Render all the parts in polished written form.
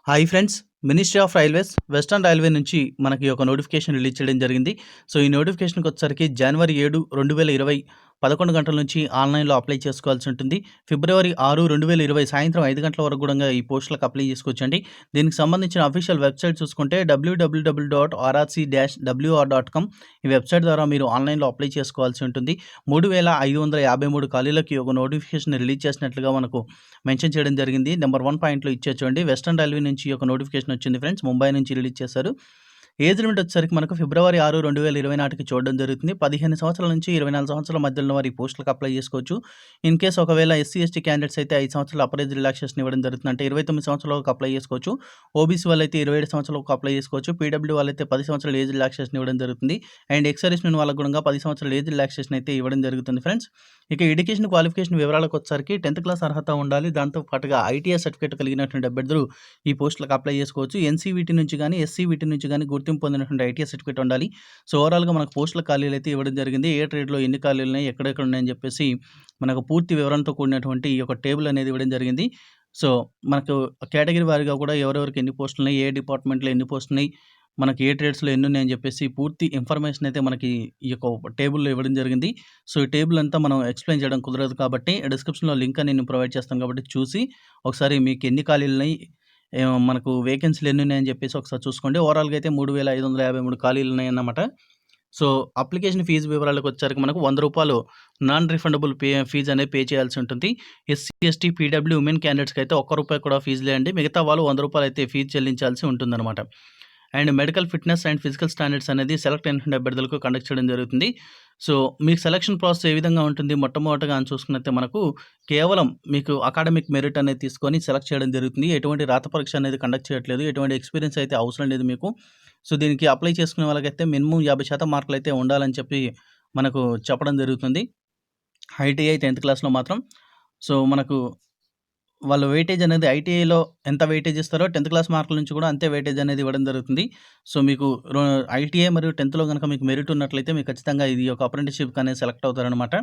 Hi friends, ministry of railways western railway నుంచి మనకి ఒక నోటిఫికేషన్ రిలీజ్ చేయడం జరిగింది. సో, ఈ నోటిఫికేషన్‌కి వచ్చేసరికి జనవరి 7, 2020 11 గంటల నుంచి ఆన్‌లైన్‌లో అప్లై చేసుకోవాల్సి ఉంటుంది. ఫిబ్రవరి 6, 2020 సాయంత్రం 5 గంటల వరకు గూడంగా ఈ పోస్టులకు అప్లై చేసుకోవచ్చండి. దీనికి సంబంధించిన అఫీషియల్ వెబ్‌సైట్ చూసుకుంటే www.rrcwr.com ఈ వెబ్‌సైట్ ద్వారా మీరు ఆన్‌లైన్‌లో అప్లై చేసుకోవాల్సి ఉంటుంది. 3553 ఖాళీలకి ఒక నోటిఫికేషన్ రిలీజ్ చేసినట్లుగా మనకు మెన్షన్ చేయడం జరిగింది. నెంబర్ 1 పాయింట్‌లో ఇచ్చారు చూడండి. వెస్టర్న్ రైల్వే నుంచి ఒక నోటిఫికేషన్ వచ్చింది ఫ్రెండ్స్. ముంబై నుంచి రిలీజ్ చేశారు. ఏజ్ లిమిట్ వచ్చేసరికి మనకు ఫిబ్రవరి 6, 2020 నాటికి చూడడం జరుగుతుంది. 15 సంవత్సరాల నుంచి 24 సంవత్సరాల మధ్యలో ఉన్న వారు ఈ పోస్టులకు అప్లై చేసుకోవచ్చు. ఇన్ కేస్ ఒకవేళ ఎస్సీ, ఎస్టీ క్యాండిడేట్స్ అయితే 5 సంవత్సరాల అప్పర్ ఏజ్ రిలాక్సేషన్ ఇవ్వడం జరుగుతుంది. అంటే 29 సంవత్సరాల వరకు అప్లై చేసుకోవచ్చు. ఓబీసీ వాళ్ళైతే 27 సంవత్సరాల వరకు అప్లై చేసుకోవచ్చు. పీడబ్ల్యూ వాళ్ళైతే 10 సంవత్సరాల ఏజ్ రిలాక్సేషన్ ఇవ్వడం జరుగుతుంది. అండ్ ఎక్స్ సర్వీస్‌మెన్ వాళ్ళకు కూడా 10 సంవత్సరాల ఏజ్ రిలాక్సేషన్ అయితే ఇవ్వడం జరుగుతుంది ఫ్రెండ్స్. ఇక ఎడ్యుకేషన్ క్వాలిఫికేషన్ వివరాలకు వచ్చేసరికి 10th క్లాస్ అర్హత ఉండాలి. దాంతో పాటుగా ఐటీఐ సర్టిఫికేట్ కలిగినటువంటి అభ్యర్థులు ఈ పోస్టులకు అప్లై చేసుకోవచ్చు. ఎన్సీవీటీ నుంచి కానీ, ఎస్సీవీటీ నుంచి కానీ గుర్తింపు పొందినటువంటి ఐటీఐ సర్టిఫికేట్ ఉండాలి. సో, ఓవరాల్‌గా మనకు పోస్టుల ఖాళీలు అయితే ఇవ్వడం జరిగింది. ఏ ట్రేడ్‌లో ఎన్ని ఖాళీలు ఉన్నాయి, ఎక్కడెక్కడ ఉన్నాయని చెప్పేసి మనకు పూర్తి వివరంతో కూడినటువంటి ఈ యొక్క టేబుల్ అనేది ఇవ్వడం జరిగింది. సో, మనకు కేటగిరీ వారీగా కూడా ఎవరెవరికి ఎన్ని పోస్టులు ఉన్నాయి, ఏ డిపార్ట్మెంట్‌లో ఎన్ని పోస్టులు ఉన్నాయి, మనకి ఏ ట్రేడ్స్‌లో ఎన్ని ఉన్నాయని చెప్పేసి పూర్తి ఇన్ఫర్మేషన్ అయితే మనకి ఈ యొక్క టేబుల్‌లో ఇవ్వడం జరిగింది. సో, ఈ టేబుల్ అంతా మనం ఎక్స్‌ప్లెయిన్ చేయడం కుదరదు కాబట్టి డిస్క్రిప్షన్‌లో లింక్ అని నేను ప్రొవైడ్ చేస్తాను కాబట్టి చూసి ఒకసారి మీకు ఎన్ని ఖాళీలు ఉన్నాయి, మనకు వేకెన్సీలు ఎన్ని ఉన్నాయని చెప్పేసి ఒకసారి చూసుకోండి. ఓవరాల్‌గా అయితే 3553 ఖాళీలు ఉన్నాయన్నమాట. సో, అప్లికేషన్ ఫీజు వివరాలకు వచ్చేసరికి మనకు రూ. 100 నాన్ రిఫండబుల్ ఫీజ్ అనేది పే చేయాల్సి ఉంటుంది. ఎస్సీ, ఎస్టీ, పీడబ్ల్యూ ఉమెన్ క్యాండిడేట్స్‌కి అయితే రూ. 1 కూడా ఫీజు లేదండి. మిగతా వాళ్ళు రూ. 100 అయితే ఫీజు చెల్లించాల్సి ఉంటుందన్నమాట. And medical fitness and physical standards అనేది సెలెక్ట్ అయినటువంటి అభ్యర్థులకు కండక్ట్ చేయడం జరుగుతుంది. సో, మీకు సెలక్షన్ ప్రాసెస్ ఏ విధంగా ఉంటుంది? మొట్టమొదటగా చూసుకున్నట్లయితే మనకు కేవలం మీకు అకాడమిక్ మెరిట్ అనేది తీసుకొని సెలెక్ట్ చేయడం జరుగుతుంది. ఎటువంటి రాత పరీక్ష అనేది కండక్ట్ చేయట్లేదు. ఎటువంటి ఎక్స్‌పీరియన్స్ అయితే అవసరం లేదు మీకు. సో, దీనికి అప్లై చేసుకునే వాళ్ళకైతే మినిమమ్ 50% మార్కులు అయితే ఉండాలని చెప్పి మనకు చెప్పడం జరుగుతుంది. ఐటీఐ 10th క్లాస్‌లో మాత్రం. సో, మనకు వాళ్ళు వెయిటేజ్ అనేది ఐటీఐలో ఎంత వెయిటేజ్ ఇస్తారో 10th క్లాస్ మార్కుల నుంచి కూడా అంతే వెయిటేజ్ అనేది ఇవ్వడం జరుగుతుంది. సో, మీకు ఐటీఐ మరియు 10థ్‌లో గనుక మీకు మెరిట్ ఉన్నట్లయితే మీకు ఖచ్చితంగా ఇది ఒక అప్రెంటిస్‌షిప్‌కి అనేది సెలెక్ట్ అవుతారనమాట.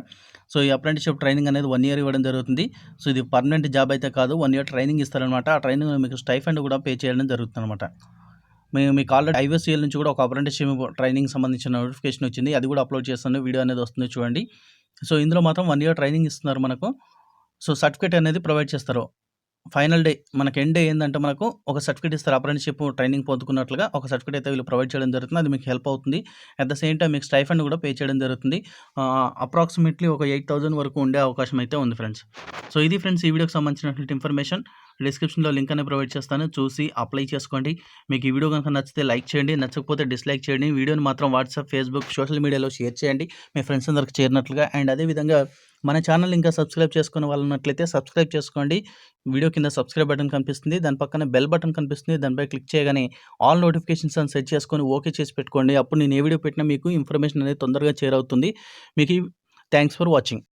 సో, ఈ అప్రెంటిస్‌షిప్ ట్రైనింగ్ అనేది 1 ఇయర్ ఇవ్వడం జరుగుతుంది. సో, ఇది పర్మనెంట్ జాబ్ అయితే కాదు. 1 ఇయర్ ట్రైనింగ్ ఇస్తారనమాట. ఆ ట్రైనింగ్‌లో మీకు స్టైఫండ్ కూడా పే చేయడం జరుగుతుందనమాట. మీకు ఆల్రెడీ ఐఓసీఎల్ నుంచి కూడా ఒక అప్రెంటిస్‌షిప్ ట్రైనింగ్ సంబంధించిన నోటిఫికేషన్ వచ్చింది. అది కూడా అప్లోడ్ చేస్తాను. వీడియో అనేది వస్తుంది చూడండి. సో, ఇందులో మాత్రం 1 ఇయర్ ట్రైనింగ్ ఇస్తున్నారు మనకు. సో, సర్టిఫికేట్ అనేది ప్రొవైడ్ చేస్తారు. ఫైనల్ డే మనకు ఎండ్ డే ఏందంటే మనకు ఒక సర్టిఫికేట్ ఇస్తారు. అప్రెంటిస్‌షిప్ ట్రైనింగ్ పొందుకున్నట్లుగా ఒక సర్టిఫికేట్ అయితే వీళ్ళు ప్రొవైడ్ చేయడం జరుగుతుంది. అది మీకు హెల్ప్ అవుతుంది. అట్ ద సేమ్ టైమ్ మీకు స్టైఫండ్ కూడా పే చేయడం జరుగుతుంది. అప్రాక్సిమేట్లీ ఒక 8,000 వరకు ఉండే అవకాశం అయితే ఉంది ఫ్రెండ్స్. సో, ఇది ఫ్రెండ్స్ ఈ వీడియోకి సంబంధించినటువంటి ఇన్ఫర్మేషన్. డిస్క్రిప్షన్‌లో లింక్ అనేది ప్రొవైడ్ చేస్తాను. చూసి అప్లై చేసుకోండి. మీకు ఈ వీడియో గనుక నచ్చితే లైక్ చేయండి. నచ్చకపోతే డిస్లైక్ చేయండి. వీడియోని మాత్రం వాట్సాప్, ఫేస్‌బుక్, సోషల్ మీడియాలో షేర్ చేయండి. మీ ఫ్రెండ్స్ అందరికి చేరినట్లుగా. అండ్ అదేవిధంగా మన ఛానల్ ఇంకా సబ్స్క్రైబ్ చేసుకునే వాళ్ళు ఉన్నట్లయితే సబ్స్క్రైబ్ చేసుకోండి. వీడియో కింద సబ్స్క్రైబ్ బటన్ కనిపిస్తుంది. దాని పక్కన బెల్ బటన్ కనిపిస్తుంది. దానిపై క్లిక్ చేయగానే ఆల్ నోటిఫికేషన్స్ అని సెట్ చేసుకొని ఓకే చేసి పెట్టుకోండి. అప్పుడు నేను ఏ వీడియో పెట్టినా మీకు ఇన్ఫర్మేషన్ అనేది తొందరగా చేరవుతుంది. మీకు థాంక్స్ ఫర్ వాచింగ్.